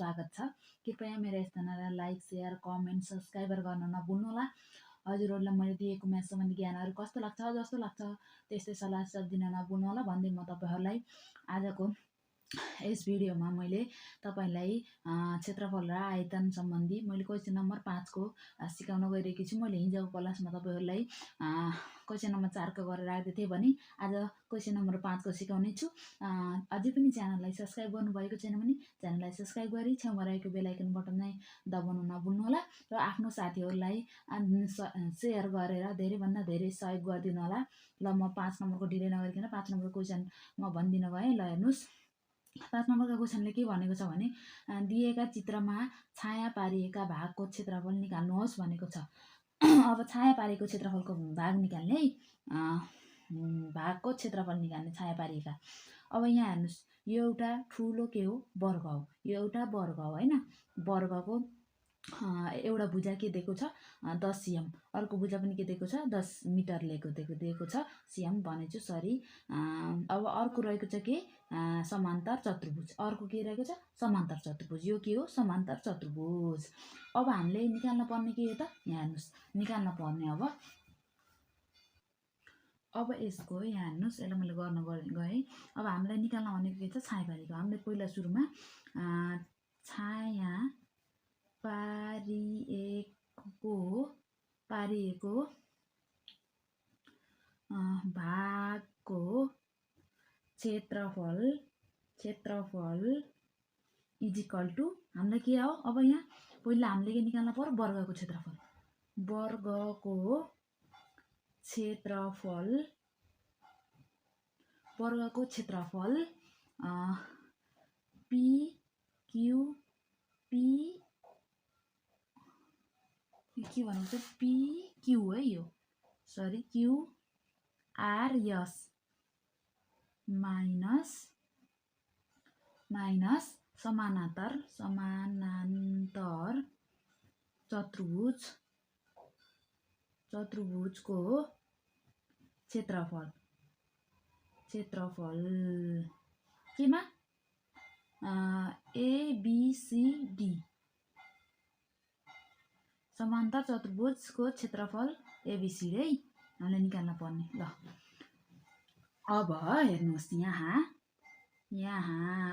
स्वागत छ। कृपया मेरो यस च्यानललाई लाइक, शेयर, कमेन्ट, सब्स्क्राइबर गर्न नभुल्नुहोला। हजुरहरूलाई मैले दिएको म्याथ सम्बन्धी ज्ञानहरू कस्तो लाग्छ, जस्तो लाग्छ त्यस्तै सल्लाह सुझाव दिन नभुल्नुहोला भन्दै म तपाईँहरूलाई आजको यस भिडियोमा मैले तपाईँलाई क्षेत्रफल र आयतन सम्बन्धी मैले क्वेसन नम्बर 5 को सिकाउन गइरहेकी छु। मैले हिजोको क्लासमा तपाईँहरूलाई क्वेसन नम्बर 4 को गरेर राख्दै थिएँ भने आज क्वेसन नम्बर 5 को सिकाउने छु। अझै पनि च्यानललाई सब्स्क्राइब गर्नुभएको छैन भने च्यानललाई सब्स्क्राइब गरी छेउमा रहेको बेल आइकन बटन नै दबाउन नभुल्नुहोला र आफ्नो साथीहरूलाई सेयर गरेर धेरैभन्दा धेरै सहयोग गरिदिनु होला। ल म 5 नम्बरको डिले नगरिकन 5 नम्बरको क्वेसन म भनिदिन गएँ। ल हेर्नुहोस्, 5 नम्बरको क्वेसनले के भनेको छ भने दिएका चित्रमा छाया पारिएका भागको क्षेत्रफल निकाल्नुहोस् भनेको छ। अब छाया पारेको क्षेत्रफलको भाग निकाल्ने है, भागको क्षेत्रफल निकाल्ने छाया पारिएका। अब यहाँ हेर्नुहोस्, यो एउटा ठुलो के हो, वर्ग हो। यो एउटा वर्ग हो होइन। वर्गको एउटा भुजा के दिएको छ 10 सिएम, अर्को भुजा पनि के दिएको छ 10 मिटर दिएको छ, सिएम भनेछु सरी। अब अर्को रहेको छ के समान्तर चतुर्भुज, अर्को के रहेको छ समान्तर चतुर्भुज। यो के हो समान्तर चतुर्भुज। अब हामीले निकाल्न पर्ने के हो त, यहाँ हेर्नुहोस् निकाल्न पर्ने अब यसको यहाँ हेर्नुहोस्, यसलाई मैले गर्न गएँ। अब हामीलाई निकाल्न भनेको के छ छाया पारेको। हामीले पहिला सुरुमा छाया पारिएको भागको क्षेत्रफल इजिकल टु हामीलाई के हो। अब यहाँ पहिला हामीले के निकाल्न पर्यो वर्गको क्षेत्रफल। वर्गको क्षेत्रफल के भनेको छ PQ है, यो सरी QRS माइनस समानान्तर चतुर्भुजको क्षेत्रफल केमा ABCD समान्तर चतुर्भुजको क्षेत्रफल ABCD है हामीले निकाल्न पर्ने। ल अब हेर्नुहोस् यहाँ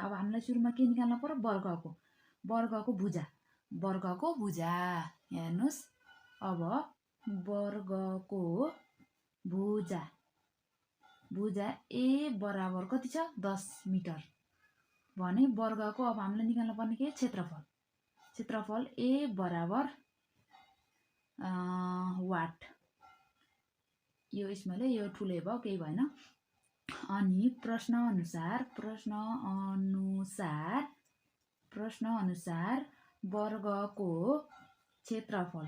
अब हामीलाई सुरुमा के निकाल्न पर्यो वर्गको भुजा। हेर्नुहोस्, अब वर्गको भुजा A बराबर कति छ 10 मिटर भने वर्गको अब हामीले निकाल्न पर्ने के क्षेत्रफल A बराबर वाट। यो स्मल है, यो ठुलै भयो, केही भएन। अनि प्रश्न अनुसार वर्गको क्षेत्रफल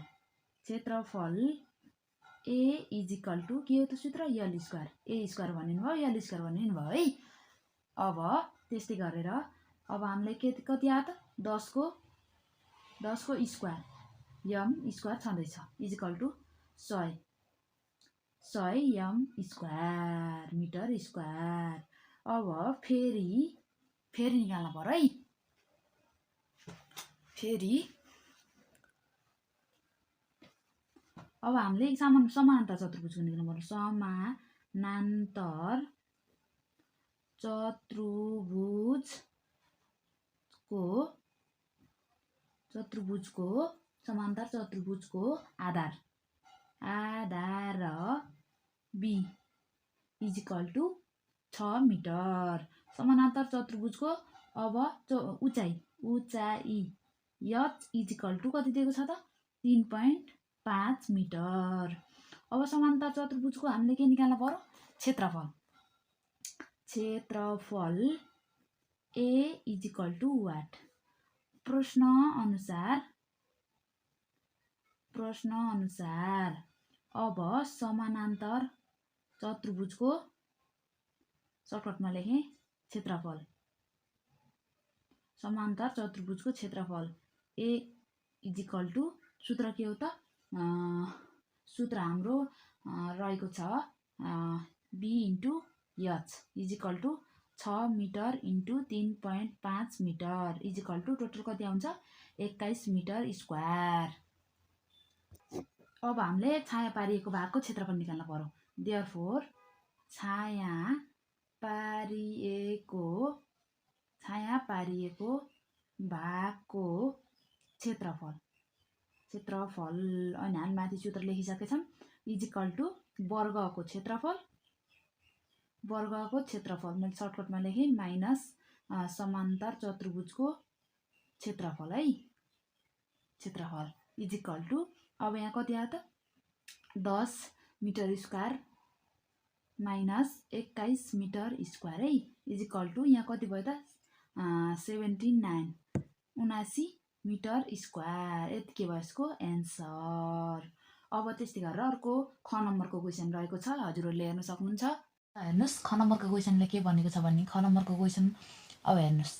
A इजिकल टु के हो त सूत्र L स्क्वायर। A स्क्वायर भनिनु भयो, L स्क्वायर भनिनु भयो है। अब त्यस्तै गरेर अब हामीलाई कति आयो त 10 को स्क्वायर m स्क्वायर छँदैछ equal to 100 m square metre square. अब फेरि निकाल्न पर्यो है। अब हामीले समानान्तर चतुर्भुजको निकाल्नु पर्यो। समानान्तर चतुर्भुजको आधार B इजिकल टु 6 मिटर। समानान्तर चतुर्भुजको अब उचाइ H इजिकल टु कति दिएको छ त 3.5 मिटर। अब समान्तर चतुर्भुजको हामीले के निकाल्न पर्यो क्षेत्रफल A इजिकल टु वाट। प्रश्न अनुसार अब समानान्तर चतुर्भुजको सर्टकटमा लेखेँ समान्तर चतुर्भुजको क्षेत्रफल A इजिकल टु सूत्र के हो त सूत्र हाम्रो रहेको छ B × H equal to 6 into इन्टु 3.5 मिटर इजिकल टु टोटल कति आउँछ 21 मिटर स्क्वायर। अब हामीले छाया पारिएको भागको क्षेत्रफल निकाल्न पर्यो। देयरफोर छाया पारिएको भागको क्षेत्रफल अनि हामी माथि सूत्र लेखिसकेछौँ इजिकल टु वर्गको क्षेत्रफल मैले सर्टकटमा लेखेँ माइनस समान्तर चतुर्भुजको क्षेत्रफल है इजिकल टु अब यहाँ कति आयो त 10 metre square minus 21 metre square है इजिकल टु यहाँ कति भयो त 79 मिटर स्क्वायर। यति के भयो यसको एन्सर। अब त्यस्तै गरेर अर्को ख नम्बरको क्वेसन रहेको छ, हजुरहरूले हेर्न सक्नुहुन्छ। हेर्नुहोस् ख नम्बरको क्वेसनले के भनेको छ भने ख नम्बरको क्वेसन अब हेर्नुहोस्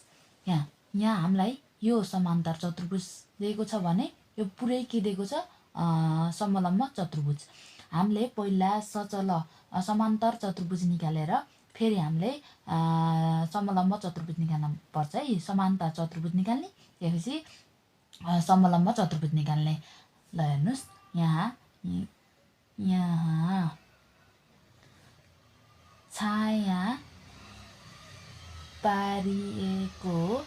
यहाँ हामीलाई यो समान्तर चतुर्भुज दिएको छ भने यो पुरै के दिएको छ समलम्ब चतुर्भुज। हामीले पहिला समान्तर चतुर्भुज निकालेर फेरि हामीले समलम्ब चतुर्भुज निकाल्न पर्छ है। समान्तर चतुर्भुज निकाल्ने त्यसपछि समलम्ब चतुर्भुज निकाल्ने। ल हेर्नुहोस् यहाँ छाया पारिएको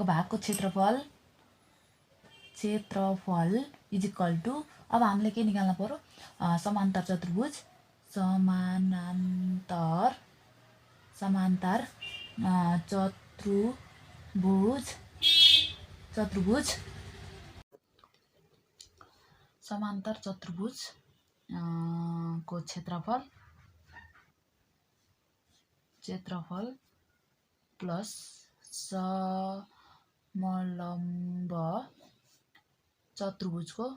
भागको क्षेत्रफल इजिकल टु अब हामीले के निकाल्न पर्यो समान्तर चतुर्भुज समान्तर चतुर्भुज को क्षेत्रफल प्लस समलम्ब चतुर्भुजको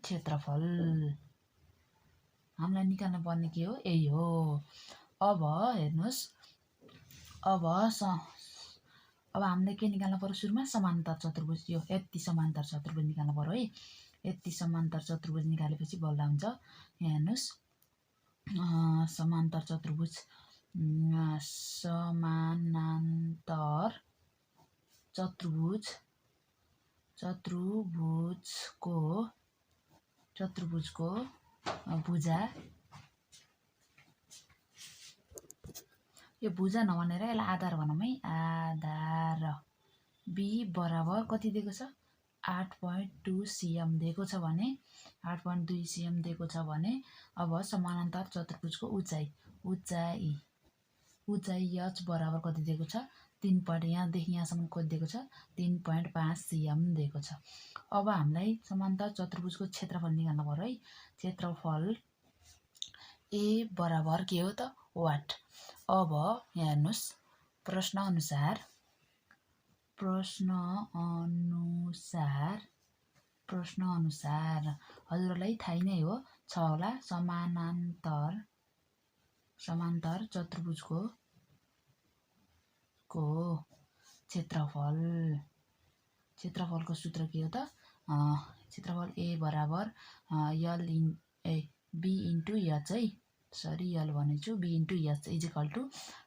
क्षेत्रफल हामीलाई निकाल्न पर्ने के हो यही हो। अब हेर्नुहोस् अब हामीले के निकाल्न पर्यो सुरुमा समान्तर चतुर्भुज यो यति समान्तर चतुर्भुज निकाल्न पर्यो है। यति समान्तर चतुर्भुज निकालेपछि बल्ल हुन्छ। यहाँ हेर्नुहोस् समान्तर चतुर्भुज समानान्तर चतुर्भुजको भुजा यो भुजा नभनेर यसलाई आधार भनौँ है। आधार बी बराबर कति दिएको छ 8.2 cm दिएको छ भने 8.2 cm दिएको छ भने अब समानान्तर चतुर्भुजको उचाइ h बराबर कति दिएको छ 3 यहाँदेखि यहाँसम्म कति दिएको छ 3.5 cm दिएको छ। अब हामीलाई समान्तर चतुर्भुजको क्षेत्रफल निकाल्नु पर्यो है। क्षेत्रफल ए बराबर के हो त वाट। अब यहाँ हेर्नुहोस् प्रश्न अनुसार हजुरलाई थाहै नै हो छ होला समान्तर चतुर्भुजको क्षेत्रफलको सूत्र के हो त क्षेत्रफल ए बराबर बी इन्टु एच है। सरी यल भनेछु B into H equal to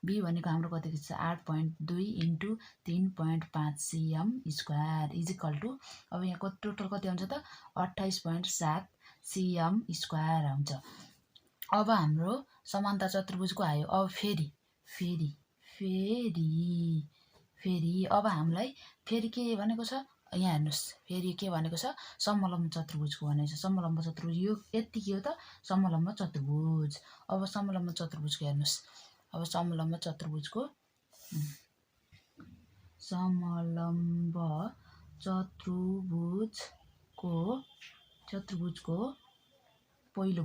B भनेको हाम्रो कति छ 8.2 into 3.5 cm square equal to अब यहाँ टोटल कति आउँछ त 28.7 cm स्क्वायर आउँछ। अब हाम्रो समान्तर चतुर्भुजको आयो। अब फेरि अब हामीलाई फेरि के भनेको छ यहाँ हेर्नुहोस् फेरि के भनेको छ समलम्ब चतुर्भुजको भनेको छ। समलम्ब चतुर्भुज यो यति के हो त समलम्ब चतुर्भुज। अब समलम्ब चतुर्भुजको हेर्नुहोस् अब समलम्ब चतुर्भुजको पहिलो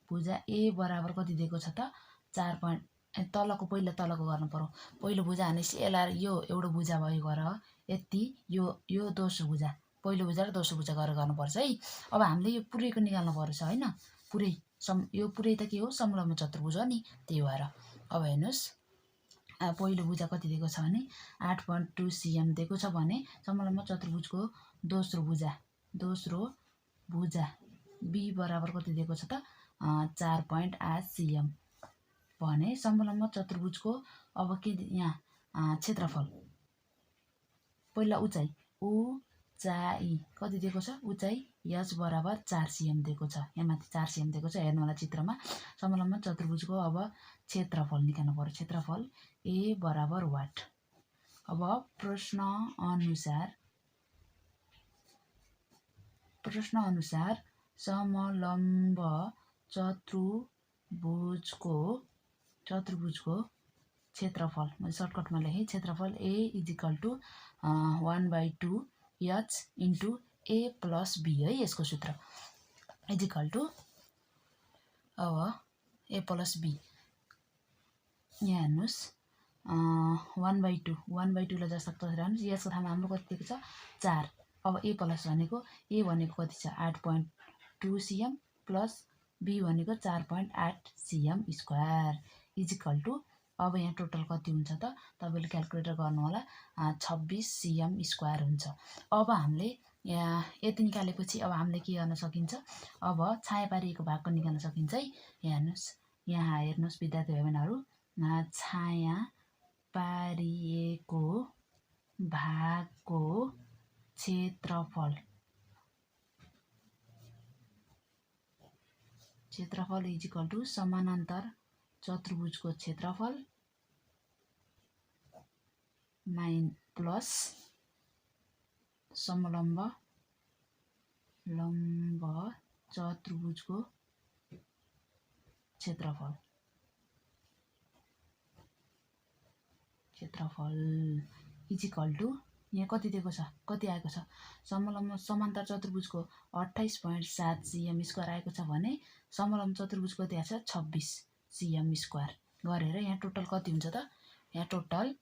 भुजा ए बराबर कति दिएको छ त 4. तलको गर्नु पर्यो। पहिलो भुजा भनेपछि यसलाई यो एउटा भुजा भयो गर यति यो दोस्रो भुजा पहिलो भुजा र दोस्रो भुजा गरेर गर्नुपर्छ है। अब हामीले यो पुरैको निकाल्नु पर्छ होइन। यो पुरै त के हो समलम्ब चतुर्भुज हो नि त्यही भएर। अब हेर्नुहोस् पहिलो भुजा कति दिएको छ भने 8.2 cm दिएको छ भने समलम्ब चतुर्भुजको दोस्रो भुजा b बराबर कति दिएको छ त 4.8 cm भने समलम्ब चतुर्भुजको अब के यहाँ क्षेत्रफल पहिला उचाइ कति दिएको छ उचाइ h बराबर 4 cm दिएको छ यहाँ माथि 4 cm दिएको छ हेर्नु होला चित्रमा समलम्ब चतुर्भुजको अब क्षेत्रफल निकाल्नु पर्यो क्षेत्रफल a बराबर वाट अब प्रश्न अनुसार समलम्ब चतुर्भुजको क्षेत्रफल मैले सर्टकटमा लेखेँ क्षेत्रफल a = 1/2 h * a + b है यसको सूत्र = अब a + b यहाँ हेर्नुस् 1/2 लाई जस्तो कसरी हेर्नुस् यसको ठाउँमा हाम्रो कति दिएको छ 4 अब a प्लस भनेको a भनेको कति छ 8.2 cm प्लस b भनेको 4.8 cm स्क्वायर = अब यहाँ टोटल कति हुन्छ त तपाईले क्याल्कुलेटर गर्नु होला 26 cm स्क्वायर हुन्छ अब हामीले यहाँ यति निकालेपछि अब हामीले के गर्न सकिन्छ अब छाया पारिएको भागको निकाल्न सकिन्छ है यहाँ हेर्नुस् विद्यार्थी भाइबहनीहरु छाया पारिएको भागको क्षेत्रफल = समानान्तर चतुर्भुजको क्षेत्रफल प्लस समलम्ब चतुर्भुजको क्षेत्रफल = यहाँ कति दिएको छ कति आएको छ समलम्ब समान्तर चतुर्भुजको 28.7 cm स्क्वायर आएको छ भने समलम्ब चतुर्भुजको कति आएको छ 26 cm स्क्वायर गरेर यहाँ टोटल कति हुन्छ त यहाँ टोटल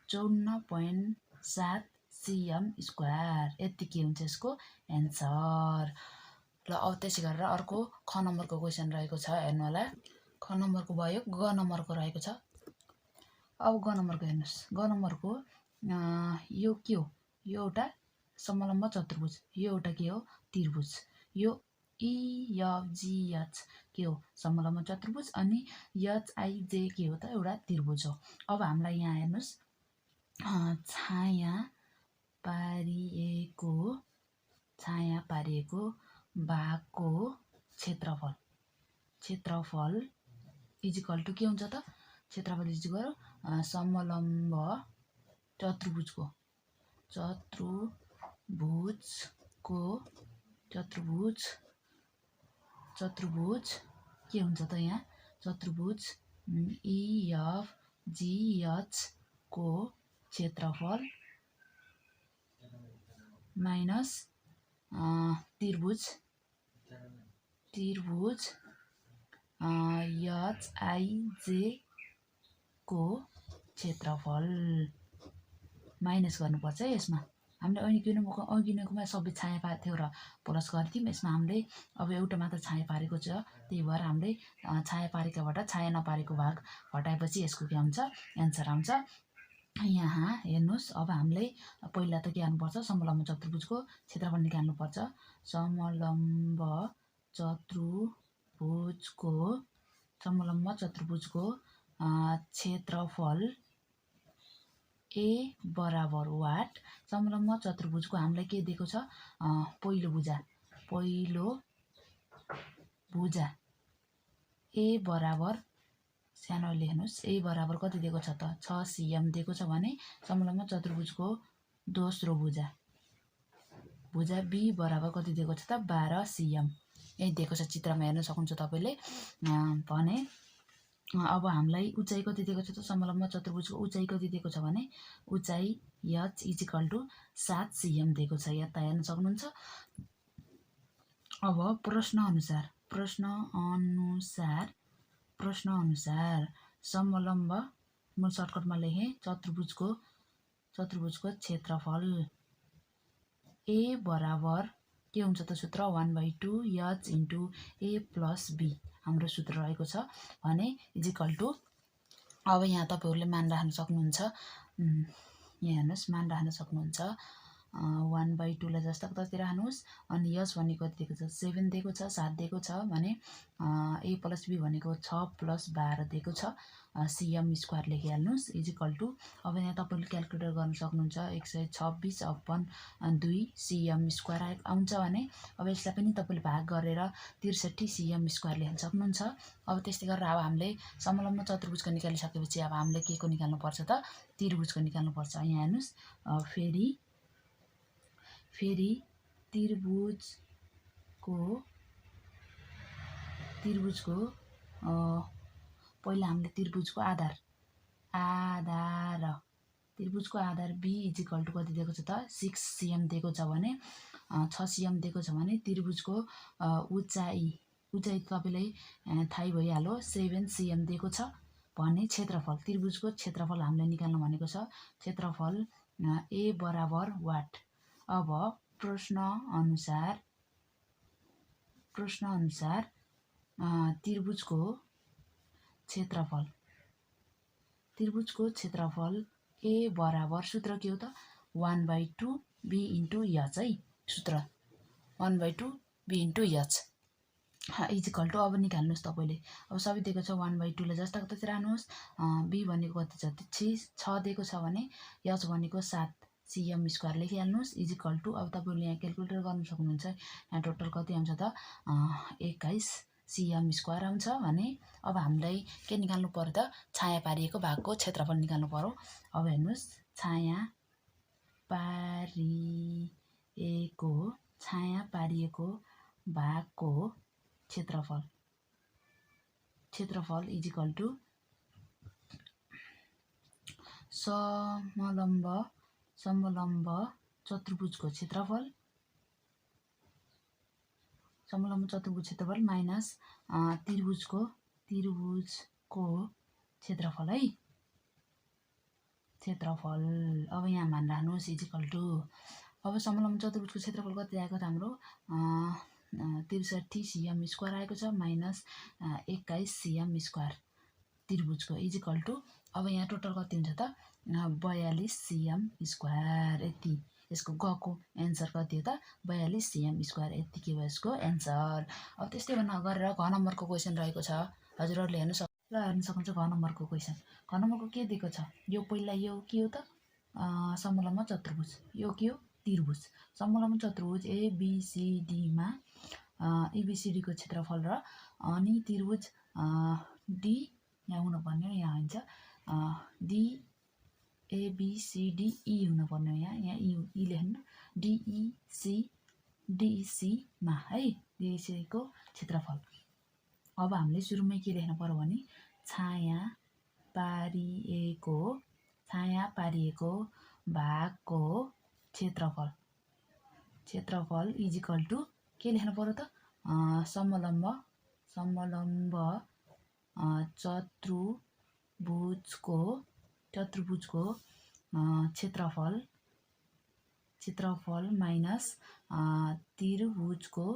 54.7 cm स्क्वायर यति के हुन्छ यसको एन्सर ल अब त्यसै गरेर अर्को ख नम्बरको क्वेशन रहेको छ हेर्नु होला ख नम्बरको भयो ग नम्बरको रहेको छ अब ग नम्बरको हेर्नुस् ग नम्बरको यो के हो यो एउटा समलम्ब चतुर्भुज यो एउटा के हो त्रिभुज यो EFGH के हो समलम्ब चतुर्भुज अनि HIJ के हो त एउटा त्रिभुज हो अब हामीलाई यहाँ हेर्नुस् छाया पारिएको भागको क्षेत्रफल = के हुन्छ त क्षेत्रफल समलम्ब चतुर्भुज के हुन्छ त यहाँ चतुर्भुज EFGH को क्षेत्रफल माइनस त्रिभुज HIJ को क्षेत्रफल माइनस गर्नुपर्छ है यसमा हामीले अघिनोमा सबै छाया पारेको थियो र प्लस गर्थ्यौँ यसमा हामीले अब एउटा मात्र छाया पारेको छ त्यही भएर हामीले छाया पारेकोबाट छाया नपारेको भाग हटाएपछि यसको के हुन्छ एन्सर आउँछ यहाँ हेर्नुस् अब हामीले पहिला त के गर्नुपर्छ समलम्ब चतुर्भुजको क्षेत्रफल निकाल्नुपर्छ समलम्ब चतुर्भुजको क्षेत्रफल a बराबर वाट समलम्ब चतुर्भुजको हामीलाई के दिएको छ पहिलो भुजा a बराबर सानो लेख्नुस् a बराबर कति दिएको छ त 6 cm दिएको छ भने समलम्ब चतुर्भुजको दोस्रो भुजा b बराबर कति दिएको छ त 12 cm यही दिएको छ चित्रमा हेर्न सक्नुहुन्छ तपाईले भने अब हामीलाई उचाइ कति दिएको छ त समलम्ब चतुर्भुजको उचाइ कति दिएको छ भने उचाइ h = 7 cm दिएको छ यता हेर्न सक्नुहुन्छ अब प्रश्न अनुसार समलम्ब म सर्टकटमा लेखेँ चतुर्भुजको क्षेत्रफल a बराबर के हुन्छ त सूत्र 1/2 h * a + b हाम्रो सूत्र रहेको छ भने = अब यहाँ तपाईँहरूले मान राख्न सक्नुहुन्छ। यहाँ हेर्नुहोस् मान राख्न सक्नुहुन्छ। 1/2 लाई जस्ताको तस्तै राख्नुहोस्। अनि यस भनेको कति दिएको छ 7 दिएको छ, 7 दिएको छ भने a + b भनेको 6 + 12 दिएको छ। cm² लेखिहाल्नुहोस् इजिकल टु अब यहाँ तपाईँले क्यालकुलेटर गर्न सक्नुहुन्छ 126/2 cm² आउँछ भने अब यसलाई पनि तपाईँले भाग गरेर 63 cm² लेख्न सक्नुहुन्छ। अब त्यस्तै गरेर अब हामीले समलम्ब चतुर्भुजको निकालिसकेपछि अब हामीले के को निकाल्नुपर्छ त त्रिभुजको निकाल्नुपर्छ। यहाँ हेर्नुहोस् फेरि त्रिभुजको पहिला हामीले त्रिभुजको आधार त्रिभुजको आधार b इजिकल टु कति दिएको छ त 6 cm दिएको छ भने 6 cm दिएको छ भने त्रिभुजको उचाइ तपाईँलाई थाहै भइहाल्यो 7 cm दिएको छ भने क्षेत्रफल त्रिभुजको क्षेत्रफल हामीले निकाल्नु भनेको छ। क्षेत्रफल a बराबर वाट। अब प्रश्न अनुसार त्रिभुजको क्षेत्रफल a बराबर सूत्र के हो त 1/2 b × h है। सूत्र 1/2 b × h इजिकल टु अब निकाल्नुहोस् तपाईँले। अब सबै दिएको छ 1/2 लाई जस्ताको तस्तै राख्नुहोस्। b भनेको कति छ 6 दिएको छ भने h भनेको 7 cm² लेखिहाल्नुहोस् इजिकल टु अब तपाईँले यहाँ क्यालकुलेटर गर्न सक्नुहुन्छ। यहाँ टोटल कति आउँछ त 21 cm² आउँछ भने अब हामीलाई के निकाल्नु पर्यो त छाया पारिएको भागको क्षेत्रफल निकाल्नु पर्यो। अब हेर्नुहोस् छाया पारिएको भागको क्षेत्रफल इजिकल टु समलम्ब चतुर्भुजको क्षेत्रफल माइनस त्रिभुजको क्षेत्रफल है। अब यहाँ मान राख्नुहोस् इजिकल टु अब समलम्ब चतुर्भुजको क्षेत्रफल कति आएको त हाम्रो 63 cm² आएको छ माइनस 21 cm² त्रिभुजको इजिकल टु अब यहाँ टोटल कति हुन्छ त 42 cm²। यति यसको गको एन्सर कति हो त 42 cm²। यति के भयो यसको एन्सर। अब त्यस्तै गरेर घ नम्बरको क्वेसन रहेको छ। हजुरहरूले हेर्न सक्नुहुन्छ घ नम्बरको क्वेसन। घ नम्बरको के दिएको छ यो पहिला यो के हो त समलम्ब चतुर्भुज यो के हो त्रिभुज। समलम्ब चतुर्भुज ABCD मा ABCD को क्षेत्रफल र अनि त्रिभुज D यहाँ हुनुपर्ने हो यहाँ हुन्छ D ABCDE हुनुपर्ने हो यहाँ E लेख्नु DEC मा है DEC को क्षेत्रफल। अब हामीले सुरुमै के लेख्नु पर्यो भने छाया पारिएको भागको क्षेत्रफल इजिकल टु के लेख्नु पर्यो त समलम्ब चतुर्भुजको क्षेत्रफल माइनस त्रिभुजको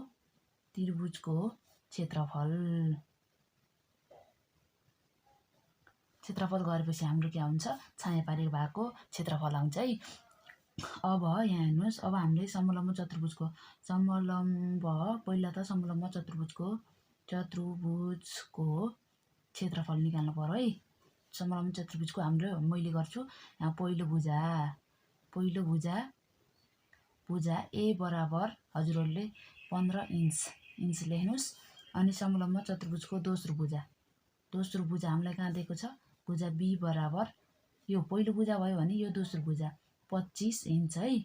क्षेत्रफल गरेपछि हाम्रो के आउँछ छाया पारिएको भागको क्षेत्रफल आउँछ है। अब यहाँ हेर्नुहोस् अब हामीले समलम्ब चतुर्भुजको पहिला त समलम्ब चतुर्भुजको क्षेत्रफल निकाल्नु पर्यो है। समलम्ब चतुर्भुजको हाम्रो मैले गर्छु यहाँ पहिलो भुजा A बराबर हजुरहरूले 15 इन्च लेख्नुहोस्। अनि समलम्ब चतुर्भुजको दोस्रो भुजा हामीलाई कहाँ दिएको छ भुजा B बराबर यो पहिलो भुजा भयो भने यो दोस्रो भुजा 25 इन्च है।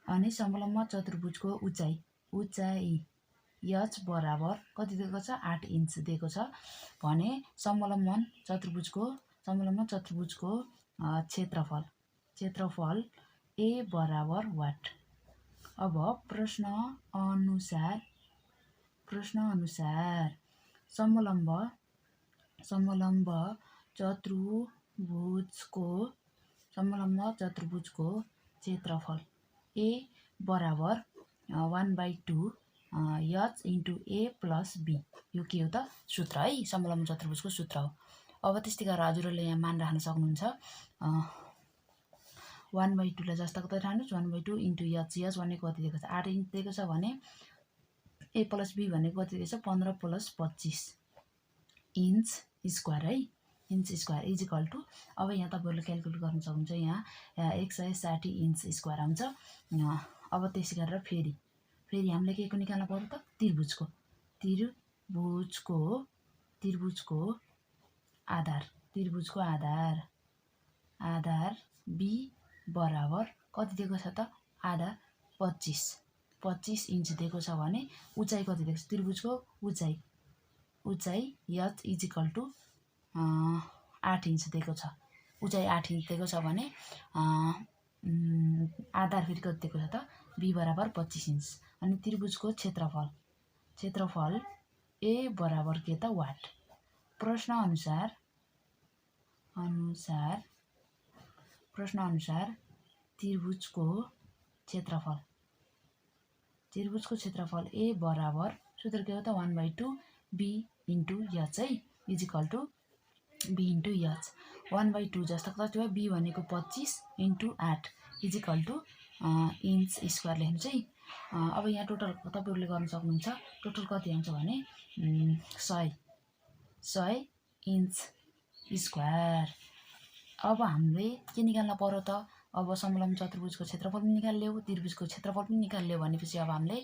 अनि समलम्ब चतुर्भुजको उचाइ h बराबर कति दिएको छ 8 इन्च दिएको छ भने समलम्ब चतुर्भुजको क्षेत्रफल A बराबर वाट। अब प्रश्न अनुसार समलम्ब चतुर्भुजको क्षेत्रफल A बराबर 1/2 h × A + B यो के हो त सूत्र है समलम्ब चतुर्भुजको सूत्र हो। अब त्यस्तै गरेर हजुरहरूले यहाँ मान राख्न सक्नुहुन्छ। 1/2 लाई जस्ताको त राख्नुहोस्। 1/2 इन्टु एच भनेको कति दिएको छ 8 इन्च दिएको छ भने ए प्लस बी भनेको कति दिएको छ 15 + 25 इन्च स्क्वायर है, इन्च स्क्वायर इजिकल टु। अब यहाँ तपाईँहरूले क्यालकुलेट गर्न सक्नुहुन्छ। यहाँ 160 इन्च स्क्वायर आउँछ। अब त्यसै गरेर फेरि हामीले के को निकाल्न पर्यो त त्रिभुजको आधार बी बराबर कति दिएको छ त आधार 25 इन्च दिएको छ भने उचाइ कति दिएको छ त्रिभुजको उचाइ एच इजिकल टु 8 इन्च दिएको छ। उचाइ 8 इन्च दिएको छ भने आधार फेरि कति दिएको छ त बी बराबर 25 इन्च। अनि त्रिभुजको क्षेत्रफल ए बराबर के त वाट। प्रश्न अनुसार त्रिभुजको क्षेत्रफल ए बराबर सूत्र के हो त 1/2 बी इन्टु एच है, equal to B into H. 1/2 जस्तो कति भयो बी भनेको 25 into 8 equal to inch square लेख्नु चाहिँ। अब यहाँ टोटल तपाईँहरूले गर्न सक्नुहुन्छ। टोटल कति आउँछ भने 100 इन्च स्क्वायर। अब हामीले के निकाल्न पर्यो त अब समलम्ब चतुर्भुजको क्षेत्रफल पनि निकाल्यो, त्रिभुजको क्षेत्रफल पनि निकाल्यो भनेपछि अब हामीले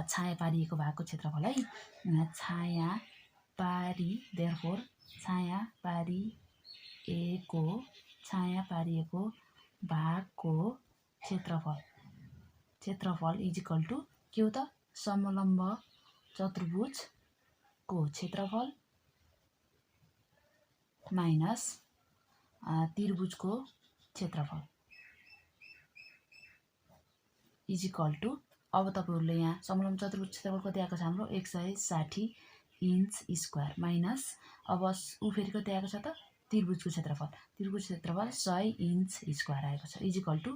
छाया पारिएको भागको क्षेत्रफल है, छाया पारिएको भागको क्षेत्रफल इजिकल टु के हो त समलम्ब चतुर्भुजको क्षेत्रफल माइनस त्रिभुजको क्षेत्रफल इजिकल टु। अब तपाईँहरूले यहाँ समलम्ब चतुर्भुज क्षेत्रफल कति आएको छ हाम्रो 160 इन्च स्क्वायर माइनस अब ऊ फेरि कति आएको छ त त्रिभुजको क्षेत्रफल 100 इन्च स्क्वायर आएको छ इजिकल टु।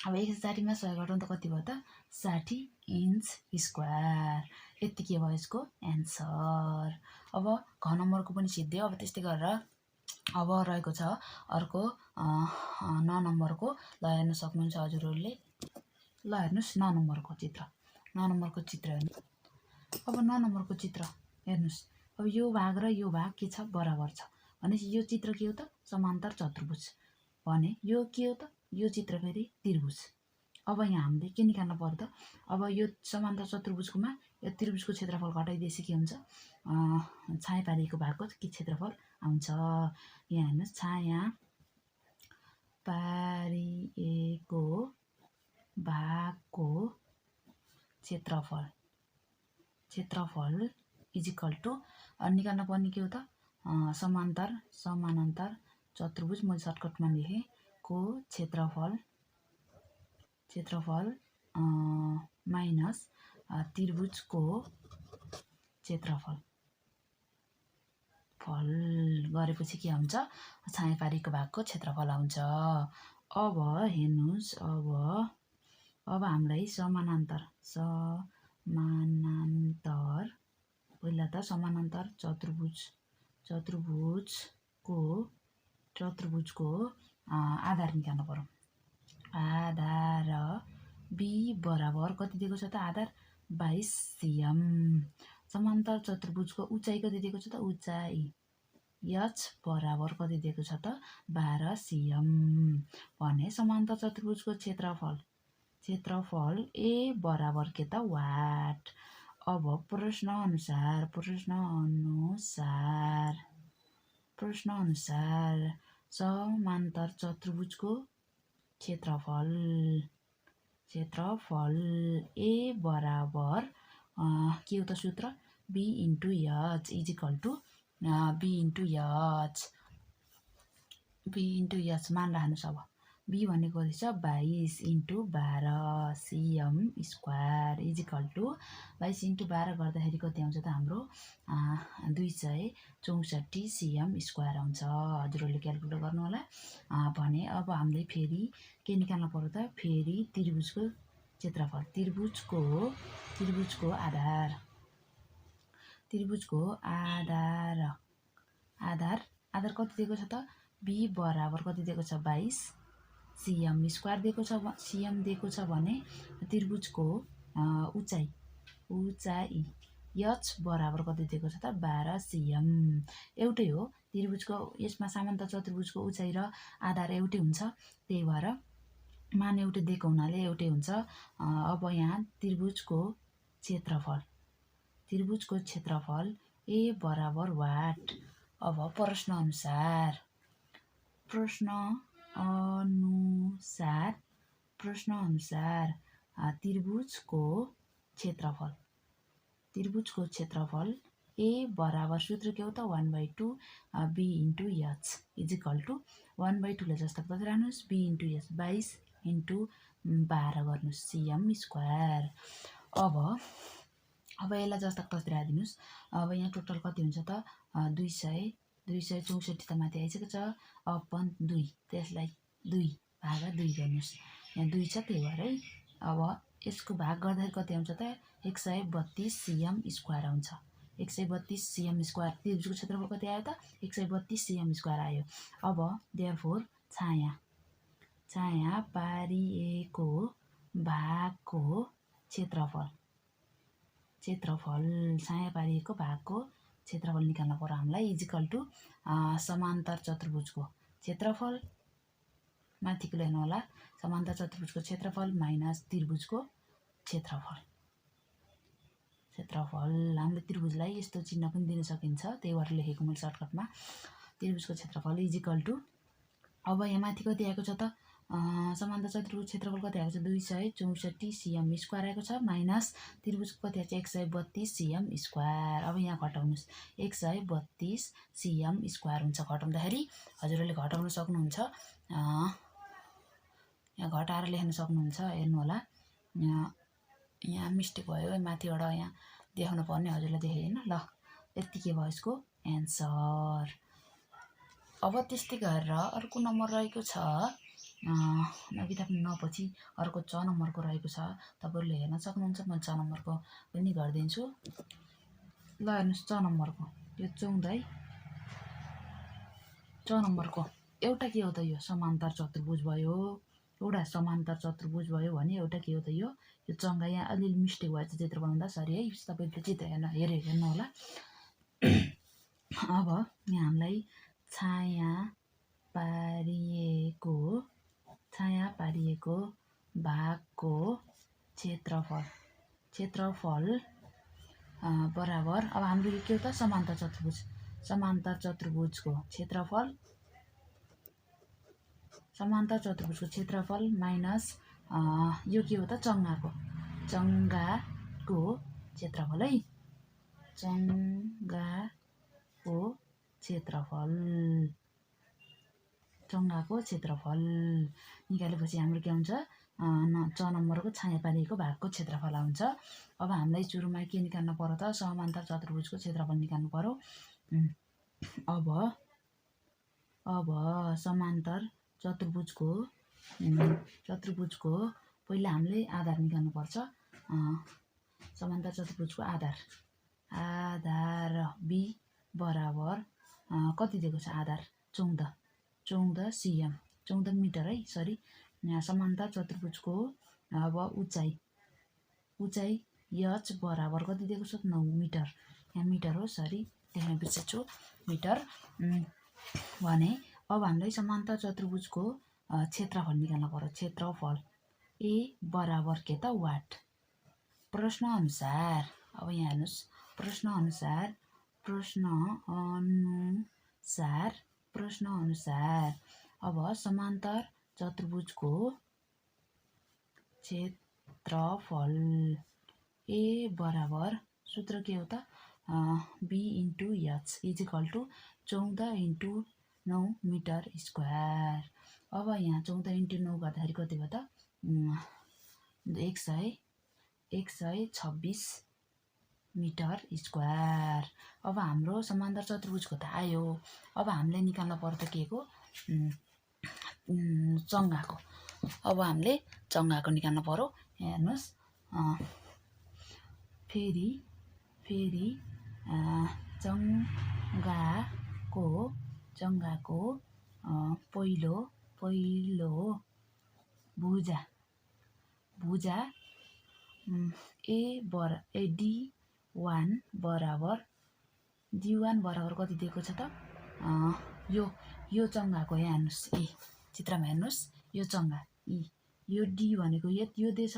अब 160 मा 100 घटाउनु त कति भयो त 60 इन्च स्क्वायर। यति के भयो यसको एन्सर। अब घ नम्बरको पनि सिद्धियो। अब त्यस्तै गरेर अब रहेको छ अर्को 9 नम्बरको। ल हेर्न सक्नुहुन्छ हजुरहरूले। ल हेर्नुहोस् 9 नम्बरको चित्र हेर्नु। अब 9 नम्बरको चित्र हेर्नुहोस्। अब यो भाग र यो भाग के छ बराबर छ भनेपछि यो चित्र के हो त समान्तर चतुर्भुज भने यो के हो त यो चित्र फेरि त्रिभुज। अब यहाँ हामीले के निकाल्न पर्यो त अब यो समान्तर चतुर्भुजकोमा यो त्रिभुजको क्षेत्रफल घटाइदिएपछि के हुन्छ छाया पारिएको भागको के क्षेत्रफल आउँछ। यहाँ हेर्नुहोस् छाया पारिएको भागको क्षेत्रफल इजिकल टु निकाल्न पर्ने के हो त समानान्तर चतुर्भुज मैले सर्टकटमा लेखेँ को क्षेत्रफल माइनस त्रिभुजको क्षेत्रफल गरेपछि के आउँछ छाया पारिएको भागको क्षेत्रफल आउँछ। अब हेर्नुहोस् अब हामीलाई समानान्तर पहिला त समानान्तर चतुर्भुजको आधार निकाल्नु पर्यो। आधार बी बराबर कति दिएको छ त आधार 22 सिएम। समान्तर चतुर्भुजको उचाइ कति दिएको छ त उचाइ एच बराबर कति दिएको छ त 12 सिएम भने समान्तर चतुर्भुजको क्षेत्रफल ए बराबर के त वाट। अब प्रश्न अनुसार समान्तर चतुर्भुजको क्षेत्रफल ए बराबर के हो त सूत्र B into H equal to B into H मान राख्नुहोस्। अब बी भनेको रहेछ 22 into 12 cm square equal to 22 into 12 गर्दाखेरि कति आउँछ त हाम्रो 264 सिएम स्क्वायर आउँछ। हजुरहरूले क्यालकुलेट गर्नु होला भने। अब हामीले फेरि के निकाल्न पर्यो त फेरि त्रिभुजको क्षेत्रफल त्रिभुजको आधार आधार आधार कति दिएको छ त b बराबर कति दिएको छ 22 cm स्क्वायर दिएको छ cm दिएको छ भने त्रिभुजको उचाइ h बराबर कति दिएको छ त 12 cm एउटै हो त्रिभुजको यसमा समान्तर चतुर्भुजको उचाइ र आधार एउटै हुन्छ त्यही भएर मान एउटै दिएको हुनाले एउटै हुन्छ। अब यहाँ त्रिभुजको क्षेत्रफल a बराबर वाट। अब प्रश्न अनुसार त्रिभुजको क्षेत्रफल a बराबर सूत्र के हो त 1/2 b * h इजिकल टु 1/2 ले जस्तो तस्तै राख्नुहोस् b * h 22 * 12 गर्नुहोस् cm स्क्वायर। अब यसलाई जस्तो तस्तै राखिदिनुहोस्। अब यहाँ टोटल कति हुन्छ त 264 त माथि आइसकेको छ अपन 2 त्यसलाई 2/2 गर्नुहोस्। यहाँ 2 छ त्यही भएर है। अब यसको भाग गर्दाखेरि कति आउँछ त 132 cm स्क्वायर आउँछ। 132 cm स्क्वायर त्रिभुजको क्षेत्रफल कति आयो त 132 cm स्क्वायर आयो। अब देयरफोर छाया पारिएको भागको क्षेत्रफल निकाल्न पर्यो हामीलाई इजिकल टु समान्तर चतुर्भुजको क्षेत्रफल माथिको लेख्नु होला समान्तर चतुर्भुजको क्षेत्रफल माइनस त्रिभुजको क्षेत्रफल हामीले त्रिभुजलाई यस्तो चिन्ह पनि दिन सकिन्छ त्यही भएर लेखेको मैले सर्टकटमा त्रिभुजको क्षेत्रफल इजिकल टु अब यहाँ माथि कति आएको छ त समान्तर चतुर्भुज क्षेत्रफल कति आएको छ 264 cm स्क्वायर आएको छ माइनस त्रिभुजको कति आएको छ 132 cm स्क्वायर। अब यहाँ घटाउनुहोस् 132 cm स्क्वायर हुन्छ घटाउँदाखेरि हजुरहरूले घटाउन सक्नुहुन्छ यहाँ घटाएर लेख्न सक्नुहुन्छ हेर्नु होला यहाँ मिस्टेक भयो माथिबाट यहाँ देखाउनु पर्ने हजुरले देखेन ल यति के भयो यसको एन्सर। अब त्यस्तै गरेर अर्को नम्बर रहेको छ किताब नपछि अर्को 6 नम्बरको रहेको छ तपाईहरुले हेर्न सक्नुहुन्छ म 6 नम्बरको पनि गर्दिन्छु ल हेर्नुस् 6 नम्बरको यो 14 है 6 नम्बरको एउटा के हो त यो समान्तर चतुर्भुज भयो एउटा समान्तर चतुर्भुज भयो भने एउटा के हो त यो चङ्गा यहाँ अलिअलि मिस्टेक भएछ चित्र बनाउँदा सरी है तपाईले चित्र हेर्नु होला। अब यहाँ हामीलाई छाया पारिएको भागको क्षेत्रफल बराबर अब हाम्रो के हो त समान्तर चतुर्भुजको क्षेत्रफल माइनस यो के हो त चङ्गाको क्षेत्रफल है चङ्गाको क्षेत्रफल निकालेपछि हाम्रो के हुन्छ 6 नम्बरको छाया पारिएको भागको क्षेत्रफल आउँछ। अब हामीलाई सुरुमा के निकाल्नु पर्यो त समान्तर चतुर्भुजको क्षेत्रफल निकाल्नु पर्यो। अब समान्तर चतुर्भुजको पहिला हामीले आधार निकाल्नु पर्छ। समान्तर चतुर्भुजको आधार b बराबर कति दिएको छ आधार 14 cm 14 मिटर है सरी यहाँ समान्तर चतुर्भुजको अब उचाइ h बराबर कति दिएको छ 9 मिटर यहाँ मिटर हो सरी लेख्न बिर्सेछु मिटर भने अब हामीलाई समान्तर चतुर्भुजको क्षेत्रफल निकाल्न पर्यो क्षेत्रफल a बराबर के त वाट। प्रश्न अनुसार अब यहाँ हेर्नुस् प्रश्न अनुसार अब समान्तर चतुर्भुजको क्षेत्रफल a बराबर सूत्र के हो त b * h equal to 14 * 9 metre square. अब यहाँ 14 * 9 गर्दाखेरि कति भयो त 126 मिटर स्क्वायर। अब हाम्रो समान्तर चतुर्भुजको त आयो। अब हामीले निकाल्न पर्यो त के को चङ्गाको। अब हामीले चङ्गाको निकाल्न पर्यो हेर्नुस् फेरि चङ्गा चङ्गाको पहिलो भुजा D1 बराबर कति दिएको छ त यो चङ्गाको यहाँ हेर्नुहोस् चित्रमा हेर्नुहोस् यो चङ्गा यो D भनेको यो दिएछ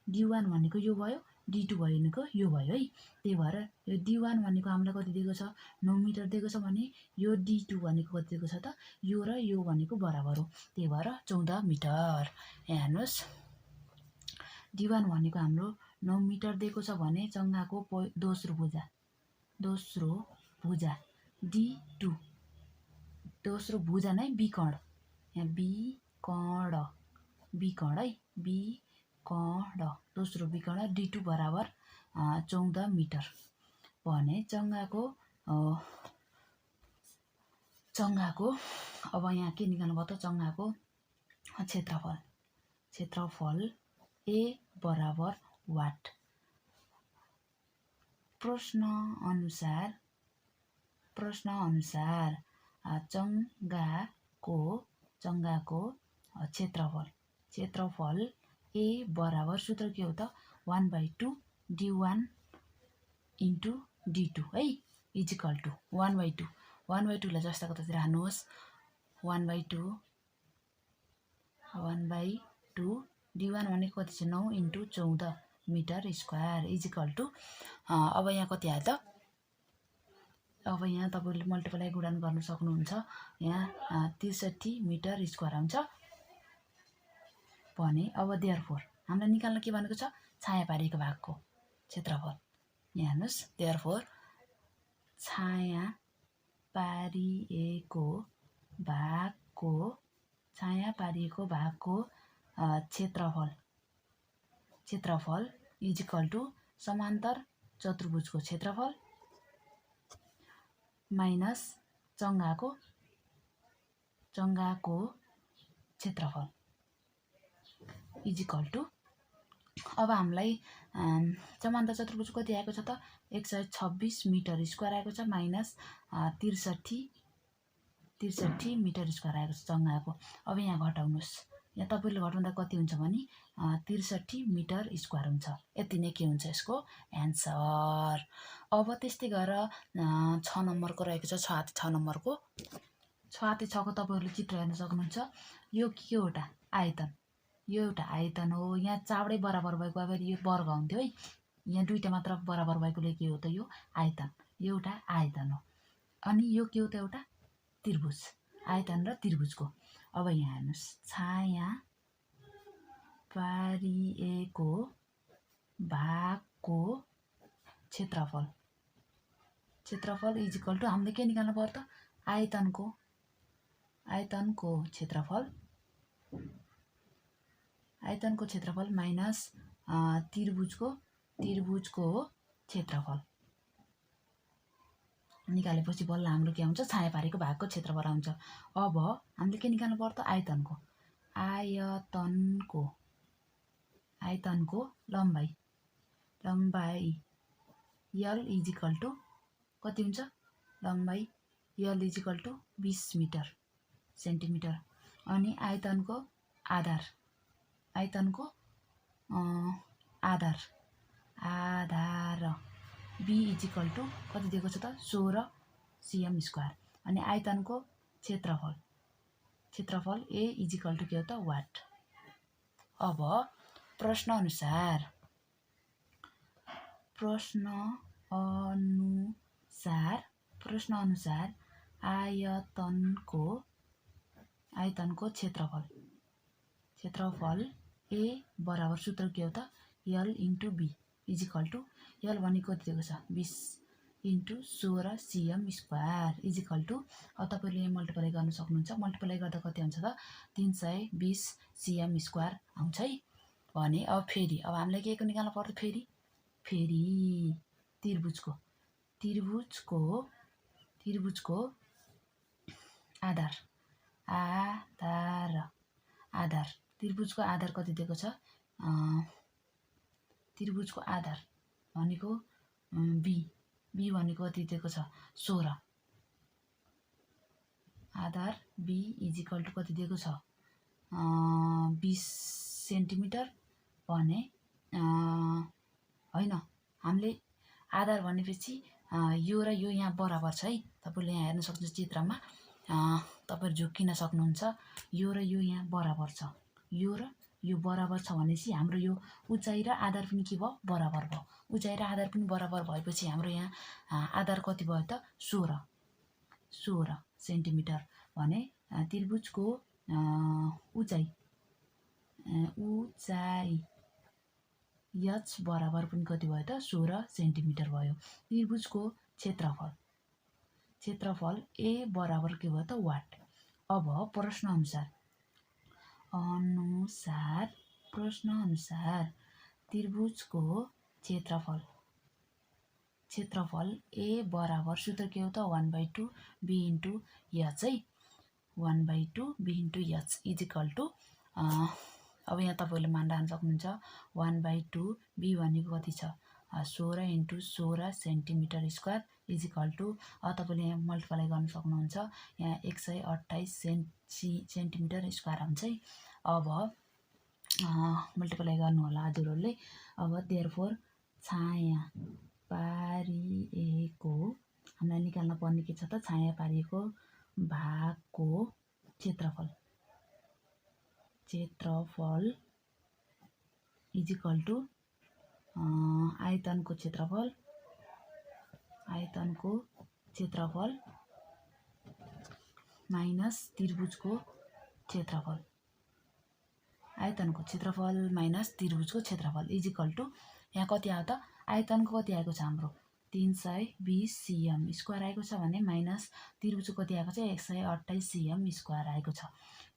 D1 भनेको यो भयो D2 भनेको यो भयो है त्यही भएर यो D1 भनेको हामीलाई कति दिएको छ 9 मिटर दिएको छ भने यो D2 भनेको कति दिएको छ त यो र यो भनेको बराबर हो त्यही भएर 14 मिटर यहाँ हेर्नुहोस् D1 भनेको हाम्रो 9 मिटर दिएको छ भने चङ्गाको दोस्रो भुजा D2 दोस्रो भुजा नै विकर्ण यहाँ विकर्ण है विकर्ण दोस्रो विकर्ण D2 बराबर 14 मिटर भने चङ्गाको अब यहाँ के निकाल्नु भयो त चङ्गाको क्षेत्रफल A बराबर वाट प्रश्न अनुसार चङ्गाको क्षेत्रफल A बराबर सूत्र के हो त 1/2 D1 इन्टु D2 है इजिकल टु 1/2 लाई जस्ताको तस्तै राख्नुहोस् 1/2 D1 भनेको कति छ 9 into 14 metre square equal to अब यहाँ कति आयो त अब यहाँ तपाईले मल्टिप्लाई गुणन गर्न सक्नुहुन्छ यहाँ 63 मिटर स्क्वायर आउँछ भने अब देयरफोर हामीलाई निकाल्न के भनेको छ छाया पारिएको भागको क्षेत्रफल यहाँ हेर्नुस् देयरफोर छाया पारिएको भागको क्षेत्रफल इजिकल टु समान्तर चतुर्भुजको क्षेत्रफल माइनस चङ्गाको क्षेत्रफल इजिकल टु अब हामीलाई समान्तर चतुर्भुज कति आएको छ त 126 मिटर स्क्वायर आएको छ माइनस 63 मिटर स्क्वायर आएको छ चङ्गाको अब यहाँ घटाउनुहोस् यहाँ तपाईले घटाउँदा कति हुन्छ भने 63 मिटर स्क्वायर हुन्छ यति नै के हुन्छ यसको एन्सर अब त्यस्तै गरेर 6 नम्बरको रहेको छ 6 नम्बरको 6 को तपाईहरुले चित्र हेर्न सक्नुहुन्छ यो के एउटा आयतन यो एउटा आयतन हो यहाँ चावडै बराबर भएको भए यो वर्ग हुन्थ्यो है यहाँ दुईटा मात्र बराबर भएकोले के हो त यो आयतन यो एउटा आयतन हो अनि यो के हो त एउटा त्रिभुज आयतन र त्रिभुजको अब यहाँ हेर्नुस् छाया पारिएको भागको क्षेत्रफल इजिकल टु हामीले के निकाल्नु पर्यो त आयतनको क्षेत्रफल माइनस त्रिभुजको क्षेत्रफल निकालेपछि बल्ल हाम्रो के आउँछ छाया पारेको भागको क्षेत्रफल आउँछ अब हामीले के निकाल्नु पर्यो त आयतनको लम्बाई L इजिकल टु कति हुन्छ लम्बाई L equal to 20 metre centimetre अनि आयतनको आधार B इजिकल टु कति दिएको छ त 16 cm स्क्वायर अनि आयतनको क्षेत्रफल A इजिकल टु के हो त वाट अब प्रश्न अनुसार आयतनको क्षेत्रफल A बराबर सूत्र के हो त L into B equal to L भनेको कति दिएको छ 20 into 16 cm square equal to अब तपाईले यहाँ मल्टिप्लाई गर्न सक्नुहुन्छ मल्टिप्लाई गर्दा कति आउँछ त 320 cm स्क्वायर आउँछ है भने अब फेरि अब हामीले के निकाल्नु पर्यो फेरि त्रिभुजको आधार त्रिभुजको आधार कति दिएको छ त्रिभुजको आधार भनेको B भनेको कति दिएको छ 16 आधार बी इज इक्वल टु कति दिएको छ 20 सेन्टिमिटर भने होइन हामीले आधार भनेपछि यो र यो यहाँ बराबर छ है। तपाईँले यहाँ हेर्न सक्नुहुन्छ चित्रमा तपाईँहरू झुक्किन सक्नुहुन्छ। यो र यो यहाँ बराबर छ, यो र यो बराबर छ भनेपछि हाम्रो यो उचाइ र आधार पनि के भयो बराबर भयो। उचाइ र आधार पनि बराबर भएपछि हाम्रो यहाँ आधार कति भयो त 16 सेन्टिमिटर भने त्रिभुजको उचाइ एच बराबर पनि कति भयो त 16 सेन्टिमिटर भयो। त्रिभुजको क्षेत्रफल ए बराबर के भयो त वाट। अब प्रश्न अनुसार त्रिभुजको क्षेत्रफल ए बराबर सूत्र के हो त 1/2 बी इन्टु एच है। 1/2 B into H is equal to अब यहाँ तपाईँले मान्न सक्नुहुन्छ 1/2 बी भनेको कति छ 16 into 16 centimetre square is equal to तपाईँले यहाँ मल्टिप्लाई गर्न सक्नुहुन्छ। यहाँ 128 सेन्टिमिटर स्क्वायर हुन्छ है। अब मल्टिप्लाई गर्नु होला हजुरहरूले। अब देयरफोर छाया पारिएको हामीलाई निकाल्न पर्ने के छ त छाया पारिएको भागको क्षेत्रफल इज इक्वल टु आयतनको क्षेत्रफल माइनस त्रिभुजको क्षेत्रफल। आयतनको क्षेत्रफल माइनस त्रिभुजको क्षेत्रफल इज इक्वल टु यहाँ कति आयो त आयतनको कति आएको छ हाम्रो 320 cm स्क्वायर आएको छ भने माइनस त्रिभुजको कति आएको छ 128 cm स्क्वायर आएको छ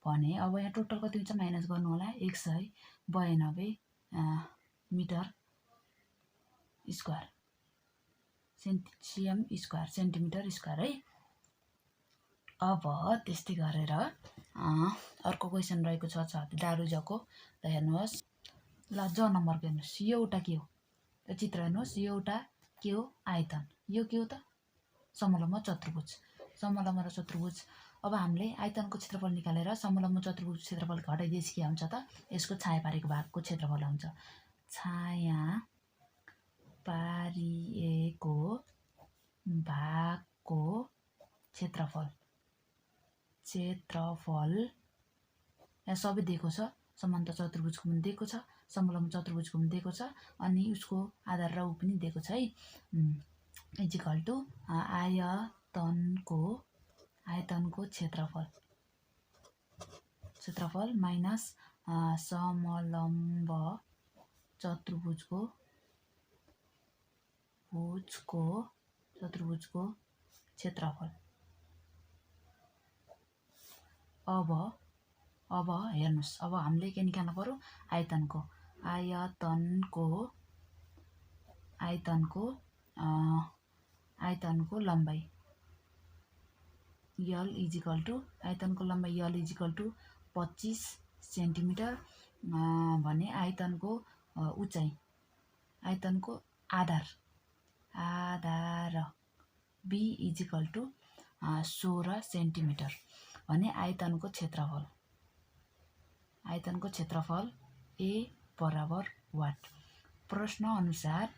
भने अब यहाँ टोटल कति हुन्छ माइनस गर्नु होला 192 मिटर स्क्वायर सेन्टिमिटर स्क्वायर है। अब त्यस्तै गरेर अर्को क्वेसन रहेको छ डारुजको ल हेर्नुहोस्। ल ज नम्बरको हेर्नुहोस्। यो एउटा के हो यो चित्र हेर्नुहोस्। यो एउटा के हो आयतन, यो के हो त समलम्ब चतुर्भुज। समलम्ब र चतुर्भुज अब हामीले आयतनको क्षेत्रफल निकालेर समलम्ब चतुर्भुज क्षेत्रफल घटाइदिएपछि के हुन्छ त यसको छाया पारेको भागको क्षेत्रफल आउँछ। छाया पारिएको भागको क्षेत्रफल यहाँ सबै दिएको छ। समान्तर चतुर्भुजको पनि दिएको छ, समलम्ब चतुर्भुजको पनि दिएको छ, अनि उसको आधार र ऊ पनि दिएको छ है। इज इक्वल टु आयतनको क्षेत्रफल माइनस समलम्ब चतुर्भुजको क्षेत्रफल। अब हेर्नुहोस्। अब हामीले के निकाल्नु पर्यो आयतनको लम्बाइ यल इज इक्वल टु आयतनको लम्बाइ L is equal to 25 centimetre भने आयतनको उचाइ आयतनको आधार B is equal to 16 centimetre भने आयतनको क्षेत्रफल ए बराबर वाट। प्रश्न अनुसार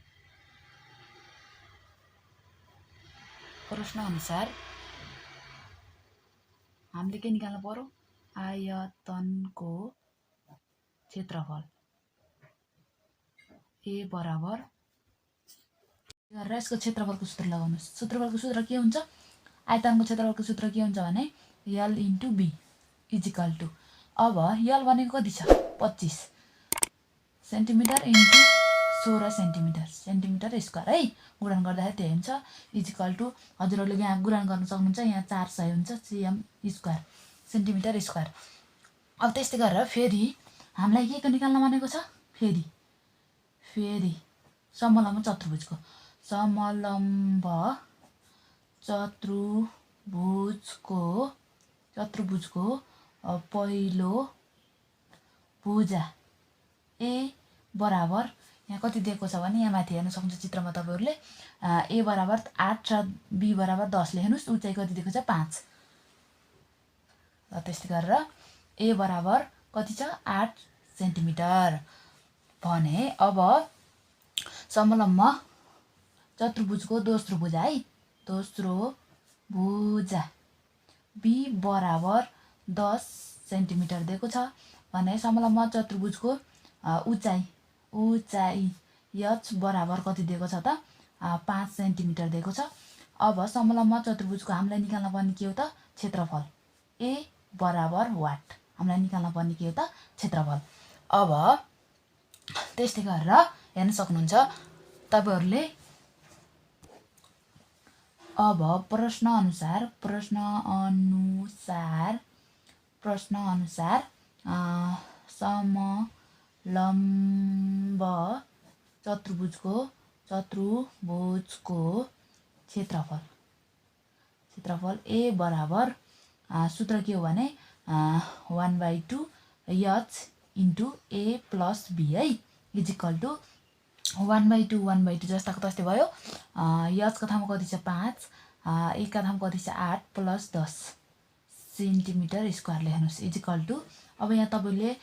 हामीले के निकाल्नु पर्यो आयतनको क्षेत्रफल ए बराबर यसको क्षेत्रफलको सूत्र लगाउनुहोस्। क्षेत्रफलको सूत्र के हुन्छ आयतनको क्षेत्रफलको सूत्र के हुन्छ भने L into B is equal to अब यल भनेको कति छ 25 सेन्टिमिटर इन्टु 16 सेन्टिमिटर स्क्वायर है। गुणन गर्दाखेरि त्यही हुन्छ इज इक्वल टु हजुरहरूले यहाँ गुणन गर्न सक्नुहुन्छ। यहाँ 400 हुन्छ सेन्टिमिटर स्क्वायर। अब त्यस्तै गरेर फेरि हामीलाई के निकाल्न भनेको छ फेरि समलम्ब चतुर्भुजको पहिलो भुजा ए बराबर यहाँ कति दिएको छ भने यहाँ माथि हेर्न सक्नुहुन्छ चित्रमा तपाईँहरूले ए बराबर 8 र बी बराबर 10 लेख्नुहोस्। उचाइ कति दिएको छ 5 त्यस्तै गरेर ए बराबर कति छ 8 सेन्टिमिटर भने अब समलम्ब चतुर्भुजको दोस्रो भुजा है दोस्रो भुजा बी बराबर 10 सेन्टिमिटर दिएको छ भने समलम्ब चतुर्भुजको उचाइ एच बराबर कति दिएको छ त 5 सेन्टिमिटर दिएको छ। अब समलम्ब चतुर्भुजको हामीलाई निकाल्न पर्ने के हो त क्षेत्रफल ए बराबर वाट हामीलाई निकाल्न पर्ने के हो त क्षेत्रफल। अब त्यस्तै गरेर हेर्न सक्नुहुन्छ तपाईहरुले अब प्रश्न अनुसार समलम्ब चतुर्भुजको क्षेत्रफल ए बराबर सूत्र के हो भने 1/2 H into A plus B है इज इक्वल टु 1/2 जस्ताको तस्तै भयो। एचको ठाउँमा कति छ 5 ए का ठाउँमा कति छ 8 प्लस 10 सेन्टिमिटर स्क्वायर लेख्नुहोस् इज इक्वल टु अब यहाँ तपाईले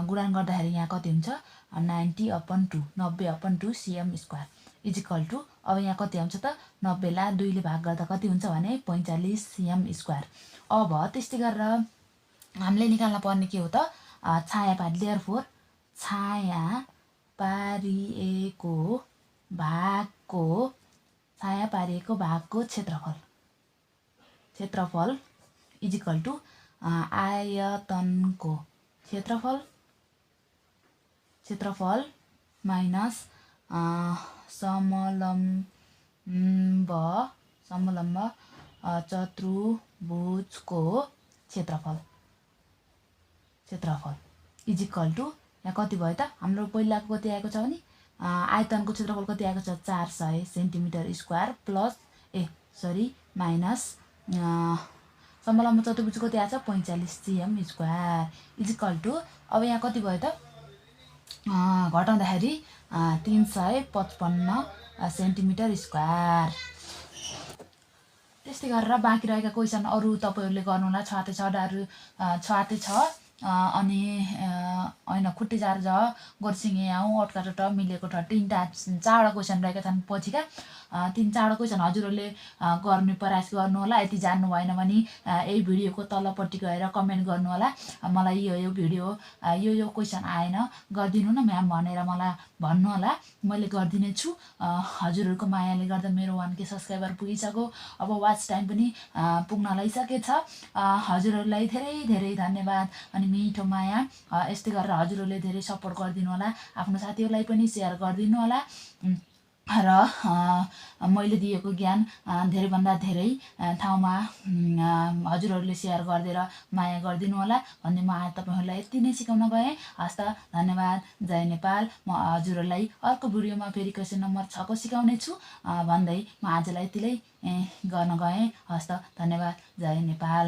गुणन गर्दाखेरि यहाँ कति हुन्छ 90/2 cm square is equal to अब यहाँ कति आउँछ त 90 ला 2 ले भाग गर्दा कति हुन्छ भने 45 cm स्क्वायर। अब त्यस्तै गरेर हामीले निकाल्न पर्ने के हो त छाया पारी देयरफोर छाया पारिएको भागको क्षेत्रफल इज इक्वल टु आयतनको क्षेत्रफल माइनस समलम्ब चतुर्भुजको क्षेत्रफल इज इक्वल टु यहाँ कति भयो त हाम्रो पहिलाको कति आएको छ भने आयतनको क्षेत्रफल कति आएको छ 400 सेन्टिमिटर स्क्वायर प्लस माइनस समलम्ब चतुर्भुजको कति आएको छ 45 cm square is equal to अब यहाँ कति भयो त घटाउँदाखेरि 355 सेन्टिमिटर स्क्वायर। त्यस्तै गरेर बाँकी रहेका क्वेसन अरू तपाईहरुले गर्नुहोला 6 छ अनि हैन खुट्टी जार ज गर्सिङे आउ अटकाटट मिलेको ठ तीनटा 4वटा क्वेसन रहेका छन् पछिका 3-4वटा क्वेसन हजुरहरुले गर्ने प्रयास गर्नु होला। यति जान्नु भएन भने यही भिडियोको तलपट्टि गएर कमेन्ट गर्नु होला मलाई यो भिडियो यो क्वेसन आएन गर्दिनु न म्याम भनेर मलाई भन्नु होला मैले गर्दिने छु। हजुरहरुको मायाले गर्दा मेरो 1K सब्स्क्राइबर पुगिसक्यो अब वाच टाइम पनि पुग्न लागिसकेछ। हजुरहरुलाई धेरै धेरै धन्यवाद अनि मिठो माया यस्तै गरेर हजुरहरुले धेरै सपोर्ट गर्दिनु होला आफ्नो साथीहरुलाई पनि शेयर गर्दिनु होला र मैले दिएको ज्ञान धेरै भन्दा धेरै ठाउँमा हजुरहरुले शेयर गर्दिएर माया गर्दिनु होला भन्ने म आज तपाईहरुलाई यति नै सिकाउन गए। हस्त धन्यवाद जय नेपाल। म हजुरहरुलाई अर्को भिडियोमा फेरि क्वेशन नम्बर 6 को सिकाउने छु भन्दै म आजलाई यतिलै गर्न गए। हस्त धन्यवाद जय नेपाल।